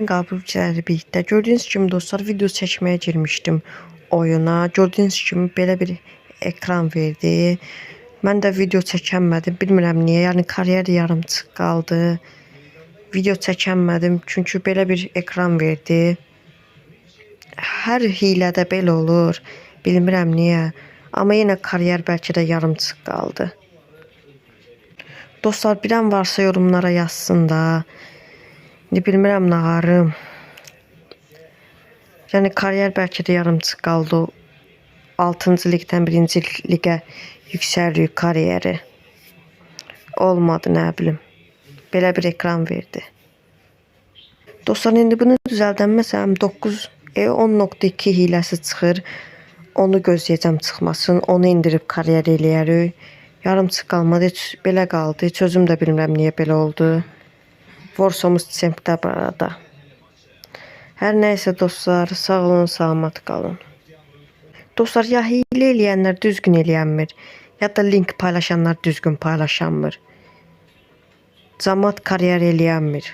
Qabırçiləri birlikdə. Gördüyünüz kimi dostlar, video çəkməyə girmişdim oyuna. Gördüyünüz kimi belə bir ekran verdi. Mən də video çəkənmədim. Bilmirəm niyə. Yəni karyer yarımçıq qaldı. Video çəkənmədim çünki belə bir ekran verdi. Hər hilədə belə olur. Bilmirəm niyə. Amma yenə karyer bəlkə də yarımçıq qaldı. Dostlar, bilən varsa yorumlara yazsın da. Bilmirəm nağarım. Yəni karyer bəlkə də yarımçıq qaldı. 6-cı ligdən 1-ci ligə yüksəlirik karyeri. Olmadı, nə bilim. Belə bir ekran verdi. Dostlar, indi bunu düzəldəməsəm 10.2 hiləsi çıxır. Onu gözləyəcəm çıxmasın. Onu indirib karyer eləyərik. Yarımçıq qalmadı. Heç belə qaldı. Heç özüm də bilmirəm niyə belə oldu. Vorsomuz çempdə bu arada. Hər nəysə dostlar, sağ olun, salamat qalın. Dostlar, ya hilə eləyənlər düzgün eləyənmir, ya da link paylaşanlar düzgün paylaşanmır. Cəmaət karyer eləyənmir.